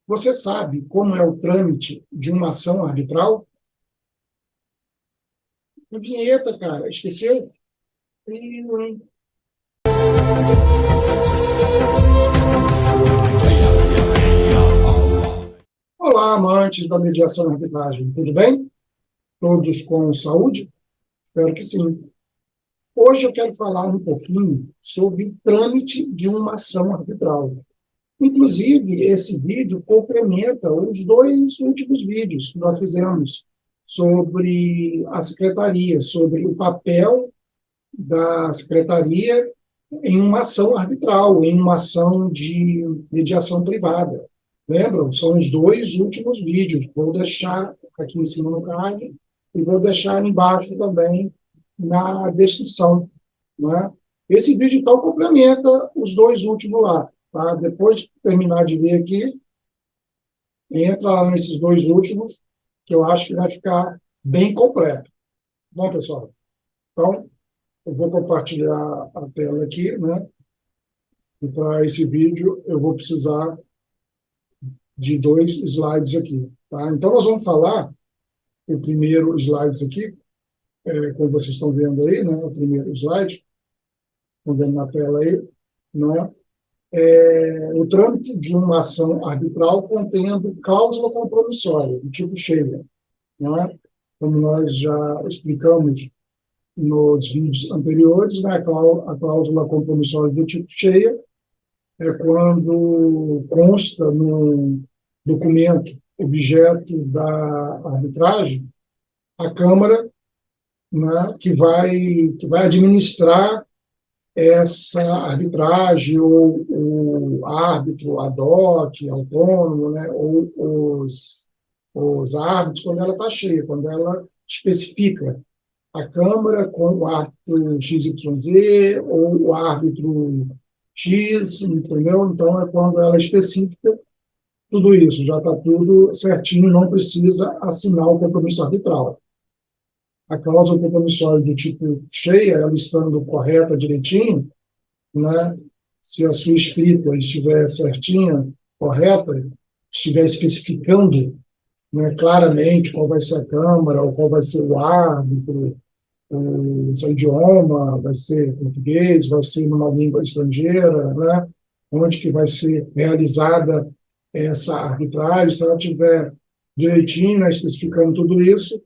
Você sabe como é o trâmite de uma ação arbitral? A vinheta, cara, esqueceu? Ih, Olá, amantes da mediação e arbitragem, tudo bem? Todos com saúde? Espero que sim. Hoje eu quero falar um pouquinho sobre o trâmite de uma ação arbitral. Inclusive, esse vídeo complementa os dois últimos vídeos que nós fizemos sobre a secretaria, sobre o papel da secretaria em uma ação arbitral, em uma ação de mediação privada. Lembram? São os dois últimos vídeos. Vou deixar aqui em cima no card e vou deixar embaixo também na descrição. Né? Esse vídeo, então, complementa os dois últimos lá. Tá? Depois de terminar de ver aqui, entra lá nesses dois últimos, que eu acho que vai ficar bem completo. Bom, pessoal, então, eu vou compartilhar a tela aqui, né? E para esse vídeo eu vou precisar de dois slides aqui, tá? Então nós vamos falar o primeiro slide aqui, como vocês estão vendo aí, né? O primeiro slide, estão vendo na tela aí, né? O trâmite de uma ação arbitral contendo cláusula compromissória, do tipo Scheia, né? Como nós já explicamos nos vídeos anteriores, né? A cláusula compromissória do tipo Scheia é quando consta no documento objeto da arbitragem a Câmara, né, que vai administrar essa arbitragem, ou o árbitro ad hoc, autônomo, né, ou os árbitros, quando ela está cheia, quando ela especifica a Câmara com o árbitro XYZ ou o árbitro X, entendeu? Então, é quando ela especifica tudo isso, já está tudo certinho, não precisa assinar o compromisso arbitral. A cláusula compromissória do tipo cheia, ela estando correta, direitinho, né? Se a sua escrita estiver certinha, correta, estiver especificando, né, claramente qual vai ser a Câmara, ou qual vai ser o árbitro, o seu idioma, vai ser português, vai ser numa língua estrangeira, né? Onde que vai ser realizada essa arbitragem, se ela tiver direitinho, né, especificando tudo isso,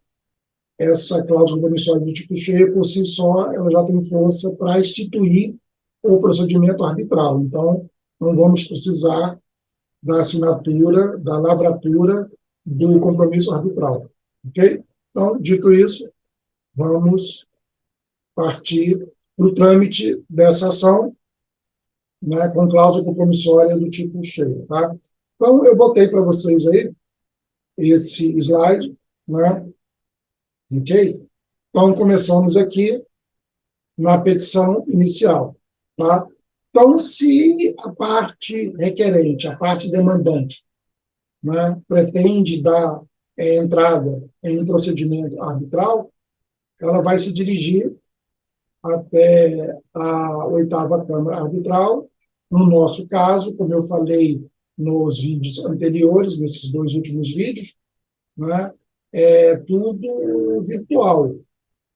essa cláusula promissória do tipo cheia, por si só, ela já tem força para instituir o procedimento arbitral. Então, não vamos precisar da assinatura, da lavratura do compromisso arbitral. Ok? Então, dito isso, vamos partir para o trâmite dessa ação, né, com cláusula compromissória do tipo cheio. Tá? Então, eu botei para vocês aí esse slide, né? Ok? Então, começamos aqui na petição inicial. Tá? Então, se a parte requerente, a parte demandante, né, pretende dar entrada em um procedimento arbitral, ela vai se dirigir até a oitava Câmara Arbitral. No nosso caso, como eu falei nos vídeos anteriores, nesses dois últimos vídeos, né, é tudo virtual,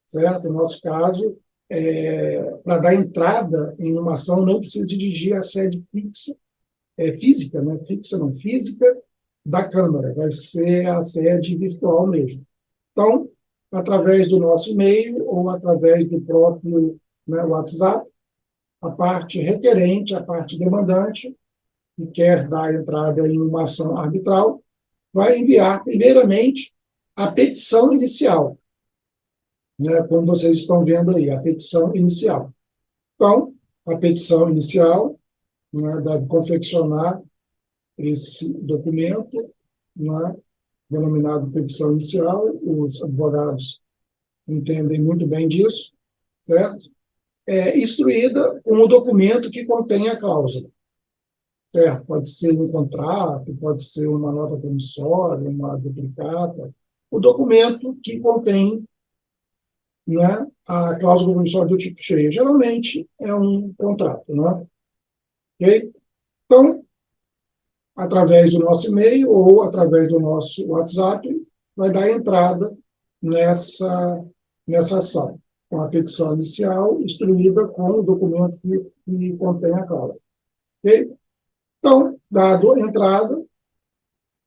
certo? No nosso caso, para dar entrada em uma ação, não precisa dirigir a sede fixa, física, né? Fixa não, física da Câmara, vai ser a sede virtual mesmo. Então, através do nosso e-mail ou através do próprio, né, WhatsApp, a parte requerente, a parte demandante, que quer dar entrada em uma ação arbitral, vai enviar, primeiramente, a petição inicial, né, como vocês estão vendo aí, a petição inicial. Então, a petição inicial, né, deve confeccionar esse documento, né, denominado petição inicial. Os advogados entendem muito bem disso, certo? Instruída com o documento que contém a cláusula. Certo? Pode ser um contrato, pode ser uma nota promissória, uma duplicata. O documento que contém, né, a cláusula promissória do tipo cheio. Geralmente é um contrato. Né? Ok? Então, através do nosso e-mail ou através do nosso WhatsApp, vai dar entrada nessa ação, com a petição inicial instruída com o documento que contém a causa. Ok? Então, dado a entrada,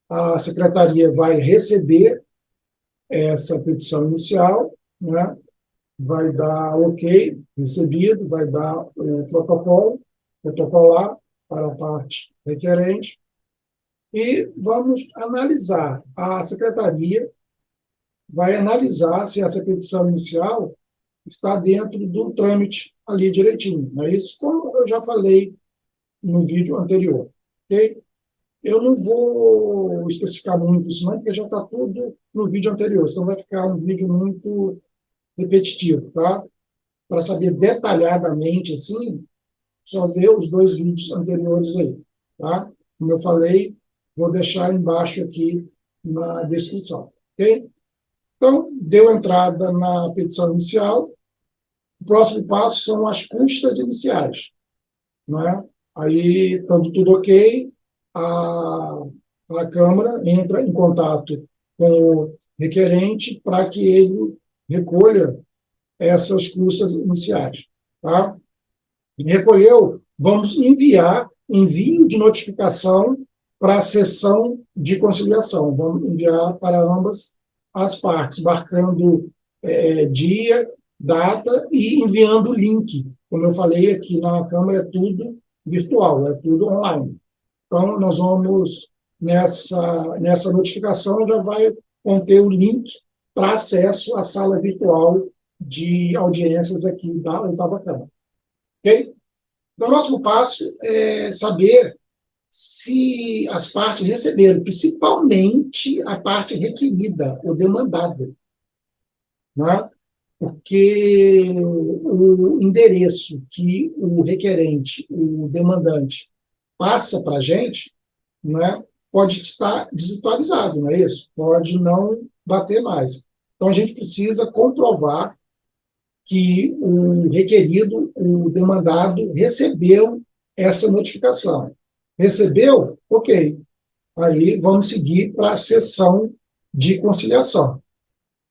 a secretaria vai receber essa petição inicial, né? Vai dar ok, recebido, vai dar o protocolo, protocolar para a parte requerente, e vamos analisar. A secretaria vai analisar se essa petição inicial está dentro do trâmite ali direitinho. Não é isso? Como eu já falei no vídeo anterior. Ok? Eu não vou especificar muito isso, não, porque já está tudo no vídeo anterior, então vai ficar um vídeo muito repetitivo, tá? Para saber detalhadamente, assim, só ver os dois vídeos anteriores aí, tá? Como eu falei, vou deixar embaixo aqui na descrição, ok? Então, deu entrada na petição inicial, o próximo passo são as custas iniciais, né? Aí, estando tudo ok, a Câmara entra em contato com o requerente para que ele recolha essas custas iniciais. Tá? Recolheu, vamos enviar envio de notificação para a sessão de conciliação. Vamos enviar para ambas as partes, marcando dia, data e enviando o link. Como eu falei aqui na Câmara, é tudo virtual, é tudo online. Então, nós vamos, nessa notificação, já vai conter o link para acesso à sala virtual de audiências aqui da Oitava Câmara. Ok? Então, o próximo passo é saber se as partes receberam, principalmente a parte requerida ou demandada, né? Porque o endereço que o requerente, o demandante, passa para a gente, né, pode estar desatualizado, não é isso? Pode não bater mais. Então, a gente precisa comprovar que o requerido, o demandado, recebeu essa notificação. Recebeu? Ok. Aí vamos seguir para a sessão de conciliação.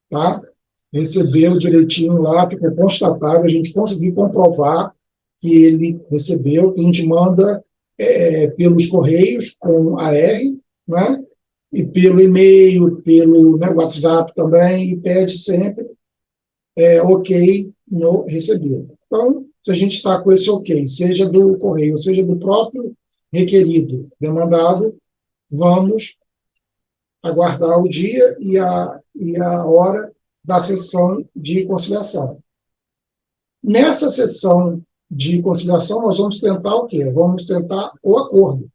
Tá? Recebeu direitinho lá, ficou constatado, a gente conseguiu comprovar que ele recebeu, que a gente manda pelos correios com AR, né? E pelo e-mail, pelo WhatsApp também, e pede sempre ok no recebido. Então, se a gente está com esse ok, seja do correio, seja do próprio requerido, demandado, vamos aguardar o dia e a hora da sessão de conciliação. Nessa sessão de conciliação, nós vamos tentar o quê? Vamos tentar o acordo.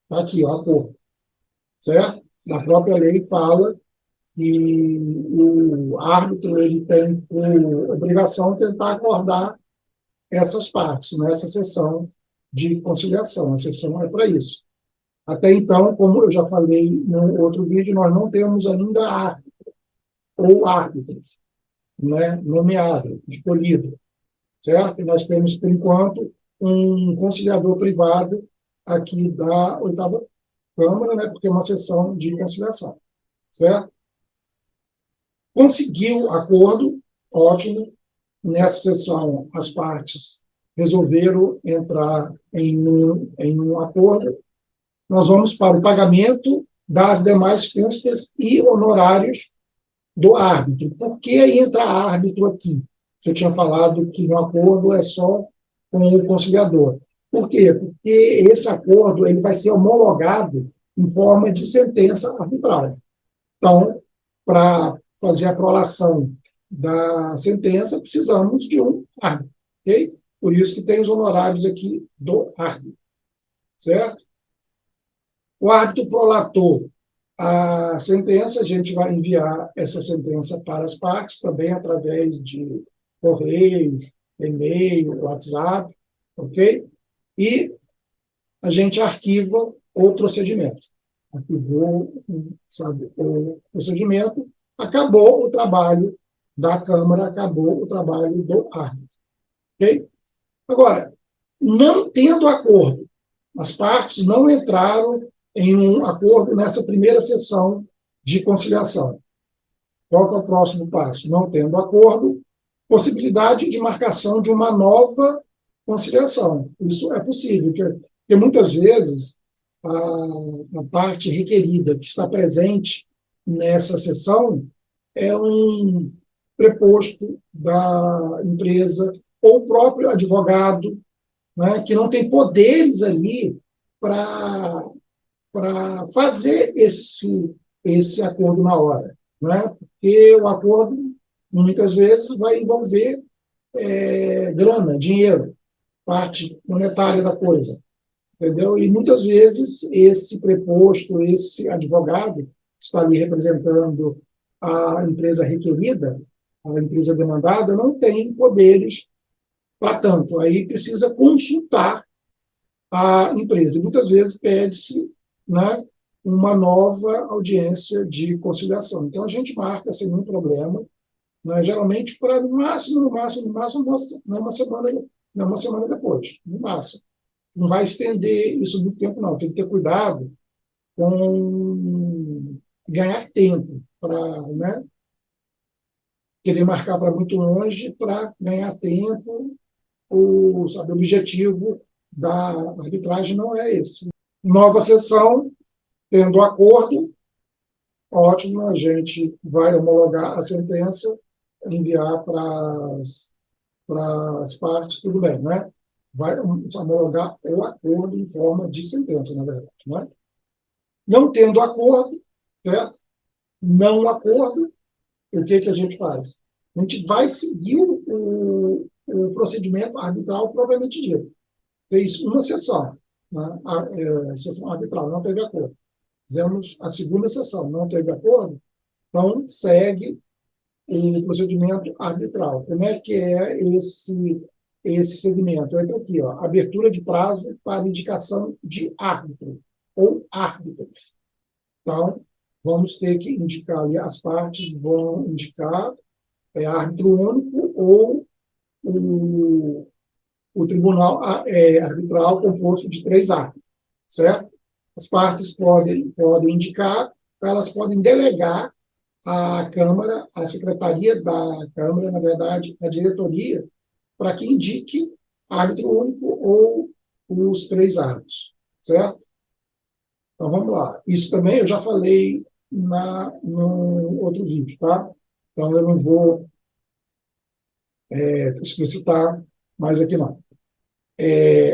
Está aqui, o acordo. Certo? Na própria lei fala que o árbitro ele tem por obrigação tentar acordar essas partes nessa sessão de conciliação. A sessão é para isso. Até então, como eu já falei no outro vídeo, nós não temos ainda árbitro ou árbitros, né, nomeado, escolhido, certo? E nós temos, por enquanto, um conciliador privado aqui da Oitava Câmara, né, porque é uma sessão de conciliação, certo? Conseguiu acordo, ótimo. Nessa sessão, as partes resolveram entrar em um acordo. Nós vamos para o pagamento das demais custas e honorários do árbitro. Por que entra árbitro aqui? Eu tinha falado que no acordo é só com o conciliador. Por quê? Porque esse acordo ele vai ser homologado em forma de sentença arbitral. Então, para fazer a prolação da sentença, precisamos de um árbitro. Okay? Por isso que tem os honorários aqui do árbitro. Certo? O árbitro prolatou a sentença, a gente vai enviar essa sentença para as partes, também através de correio, e-mail, WhatsApp, ok? E a gente arquiva o procedimento. Arquivou, sabe, o procedimento, acabou o trabalho da Câmara, acabou o trabalho do árbitro. Ok? Agora, não tendo acordo, as partes não entraram em um acordo nessa primeira sessão de conciliação. Qual que é o próximo passo? Não tendo acordo, possibilidade de marcação de uma nova conciliação. Isso é possível, porque muitas vezes a parte requerida que está presente nessa sessão é um preposto da empresa ou o próprio advogado, né, que não tem poderes ali para fazer esse acordo na hora, né? Porque o acordo, muitas vezes, vai envolver grana, dinheiro, parte monetária da coisa, entendeu? E muitas vezes esse preposto, esse advogado que está ali representando a empresa requerida, a empresa demandada, não tem poderes para tanto. Aí precisa consultar a empresa. E muitas vezes pede-se, né, uma nova audiência de conciliação. Então, a gente marca sem nenhum problema, né, geralmente para no máximo, uma semana depois, no máximo. Não vai estender isso muito tempo, não. Tem que ter cuidado com ganhar tempo para, né, querer marcar para muito longe para ganhar tempo. O objetivo da arbitragem não é esse. Nova sessão, tendo acordo, ótimo, a gente vai homologar a sentença, enviar para as partes, tudo bem, né? Vai homologar o acordo em forma de sentença, na verdade, né? Não tendo acordo, certo? Não acordo, o que a gente faz? A gente vai seguir o procedimento arbitral propriamente dito. Fez uma sessão, né? A sessão arbitral, não teve acordo. Fizemos a segunda sessão, não teve acordo, então segue o procedimento arbitral. Como é que é esse segmento? Entra aqui, ó, abertura de prazo para indicação de árbitro ou árbitros. Então, vamos ter que indicar ali, as partes vão indicar árbitro único ou o tribunal arbitral composto de 3 árbitros, certo? As partes podem indicar, elas podem delegar à Câmara, à Secretaria da Câmara, na verdade, a diretoria, para que indique árbitro único ou os 3 árbitros, certo? Então, vamos lá. Isso também eu já falei no outro vídeo, tá? Então, eu não vou explicitar mais aqui, não.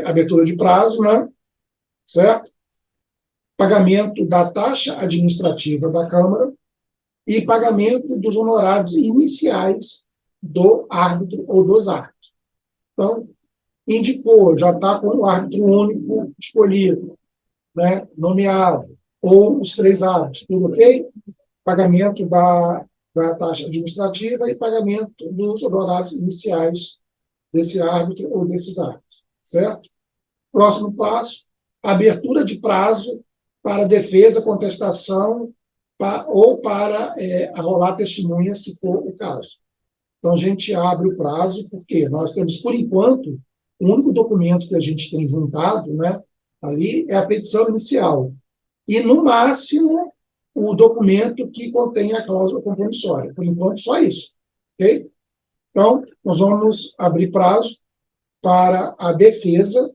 Abertura de prazo, né? Certo? Pagamento da taxa administrativa da Câmara e pagamento dos honorários iniciais do árbitro ou dos árbitros. Então, indicou, já está com o árbitro único escolhido, né, nomeado, ou os 3 árbitros, tudo ok? Pagamento da taxa administrativa e pagamento dos honorários iniciais desse árbitro ou desses árbitros, certo? Próximo passo, abertura de prazo para defesa, contestação ou para arrolar testemunha, se for o caso. Então, a gente abre o prazo, porque nós temos, por enquanto, o único documento que a gente tem juntado, né, ali é a petição inicial. E, no máximo, o documento que contém a cláusula compromissória. Por enquanto, só isso. Ok? Então, nós vamos abrir prazo para a defesa,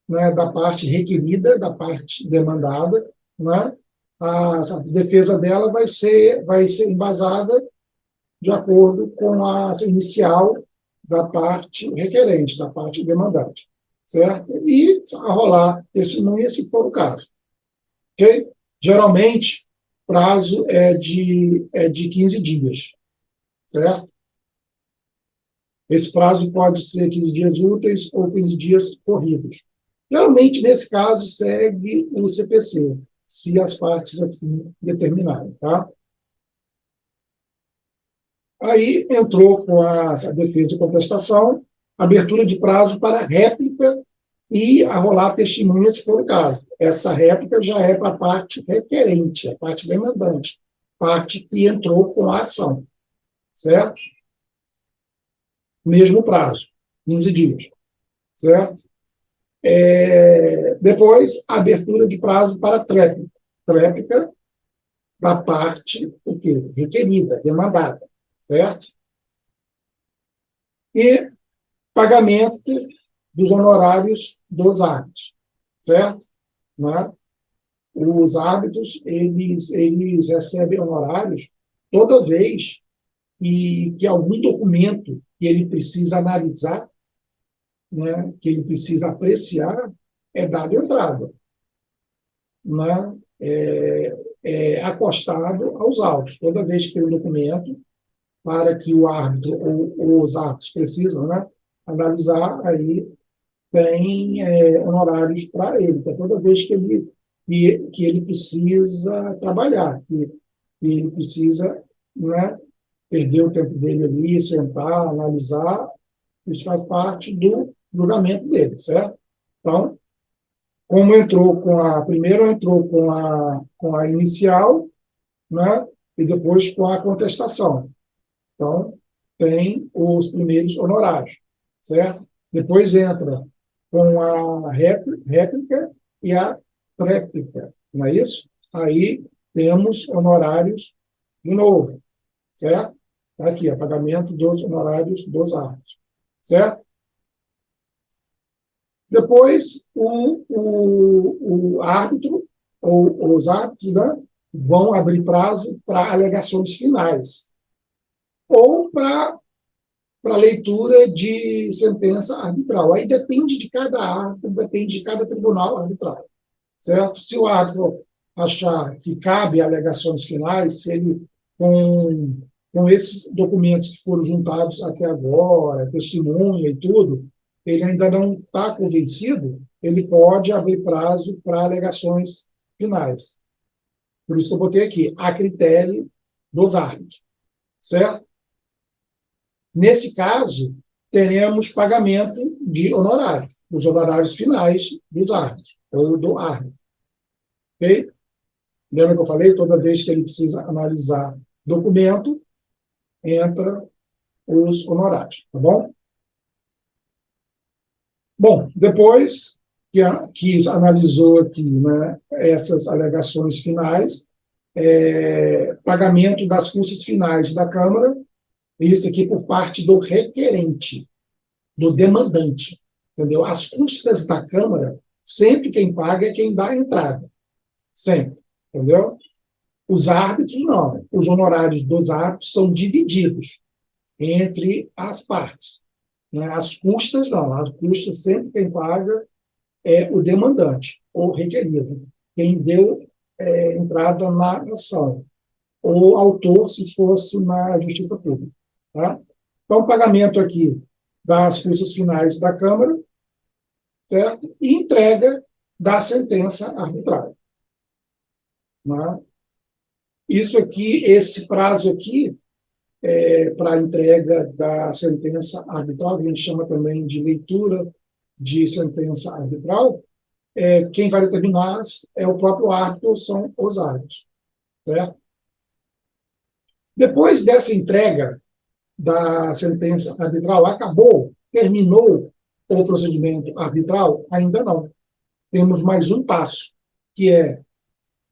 né, da parte requerida, da parte demandada, né? A defesa dela vai ser embasada de acordo com a inicial da parte requerente, da parte demandante, certo? E arrolar testemunha, se for o caso, ok? Geralmente, prazo é de 15 dias, certo? Esse prazo pode ser 15 dias úteis ou 15 dias corridos. Geralmente, nesse caso, segue o CPC, se as partes assim determinarem, tá? Aí entrou com a defesa de contestação, abertura de prazo para réplica e arrolar testemunha, se for o caso. Essa réplica já é para a parte requerente, a parte demandante, parte que entrou com a ação, certo? Mesmo prazo, 15 dias, certo? Depois, abertura de prazo para tréplica. Tréplica da parte o quê? Requerida, demandada, certo? E pagamento dos honorários dos árbitros, certo? Né? Os árbitros, eles recebem honorários toda vez que algum documento que ele precisa analisar, né, que ele precisa apreciar, é dado entrada, né, acostado aos autos. Toda vez que tem um documento para que o árbitro ou os árbitros precisam, né, analisar, aí tem honorários para ele. Então, toda vez que ele precisa trabalhar, que ele precisa, né, perder o tempo dele ali, sentar, analisar, isso faz parte do julgamento dele, certo? Então, como entrou primeiro entrou com a inicial, né, e depois com a contestação. Então, tem os primeiros honorários, certo? Depois entra com a réplica e a tréplica, não é isso? Aí temos honorários de novo, certo? Tá aqui, o pagamento dos honorários dos árbitros, certo? Depois, o árbitro, ou os árbitros, né, vão abrir prazo para alegações finais, ou para leitura de sentença arbitral. Aí depende de cada árbitro, depende de cada tribunal arbitral, certo? Se o árbitro achar que cabe alegações finais, se ele, com esses documentos que foram juntados até agora, testemunha e tudo, ele ainda não está convencido, ele pode abrir prazo para alegações finais. Por isso que eu botei aqui, a critério dos árbitros, certo? Nesse caso, teremos pagamento de honorários, os honorários finais dos árbitros, ou do árbitro. Ok? Lembra que eu falei? Toda vez que ele precisa analisar documento, entra os honorários, tá bom? Bom, depois que analisou aqui, né, essas alegações finais, pagamento das custas finais da Câmara, isso aqui por parte do requerente, do demandante, entendeu? As custas da Câmara, sempre quem paga é quem dá a entrada, sempre, entendeu? Os árbitros, não. Os honorários dos árbitros são divididos entre as partes, né? As custas, não. As custas, sempre quem paga é o demandante, ou requerido, quem deu entrada na ação, ou autor, se fosse na Justiça Pública. Tá? Então, o pagamento aqui das custas finais da Câmara, certo? E entrega da sentença arbitrária. Né? Isso aqui, esse prazo aqui, para a entrega da sentença arbitral, que a gente chama também de leitura de sentença arbitral, quem vai determinar é o próprio árbitro, são os árbitros. Certo? Depois dessa entrega da sentença arbitral, acabou, terminou o procedimento arbitral? Ainda não. Temos mais um passo, que é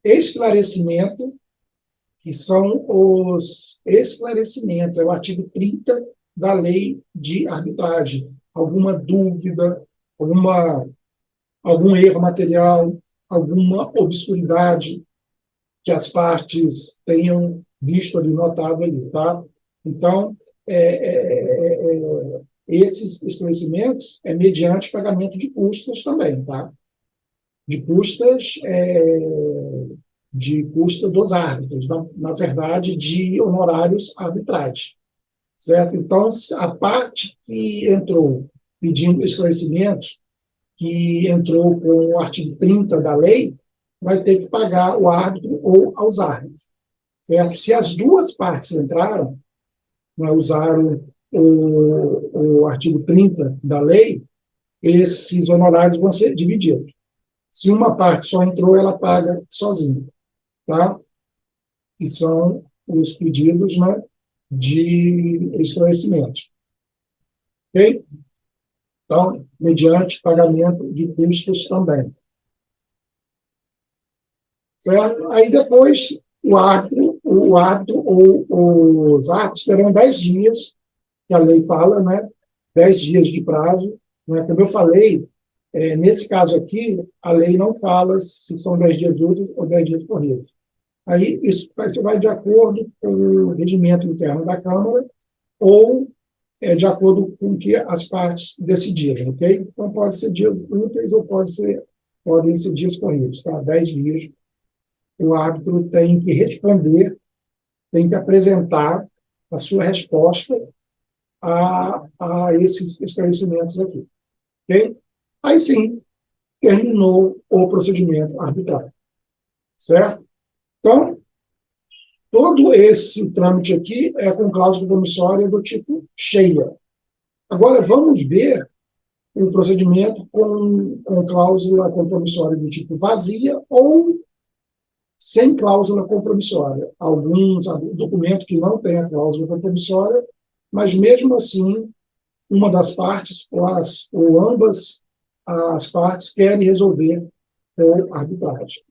esclarecimento, que são os esclarecimentos, é o artigo 30 da lei de arbitragem. Alguma dúvida, algum erro material, alguma obscuridade que as partes tenham visto ali, notado ali, tá? Então, esses esclarecimentos é mediante pagamento de custas também, tá? De custas, de custo dos árbitros, na verdade, de honorários arbitrais, certo? Então, a parte que entrou pedindo esclarecimentos, que entrou com o artigo 30 da lei, vai ter que pagar o árbitro ou aos árbitros, certo? Se as duas partes entraram, né, usaram o artigo 30 da lei, esses honorários vão ser divididos. Se uma parte só entrou, ela paga sozinha, tá? Que são os pedidos, né, de esclarecimento. Ok? Então, mediante pagamento de custos também. Certo? Aí depois o árbitro ou os árbitros terão 10 dias, que a lei fala, né? 10 dias de prazo. Né? Como eu falei, nesse caso aqui, a lei não fala se são 10 dias úteis ou 10 dias corridos. Aí isso vai de acordo com o regimento interno da Câmara ou de acordo com o que as partes decidiram, ok? Então, pode ser dias úteis ou podem ser dias corridos, tá? 10 dias. O árbitro tem que responder, tem que apresentar a sua resposta a esses esclarecimentos aqui, ok? Aí sim, terminou o procedimento arbitral, certo? Então, todo esse trâmite aqui é com cláusula promissória do tipo cheia. Agora, vamos ver o procedimento com cláusula compromissória do tipo vazia ou sem cláusula compromissória. Alguns documentos que não têm a cláusula compromissória, mas mesmo assim, uma das partes ou ambas as partes querem resolver com arbitragem.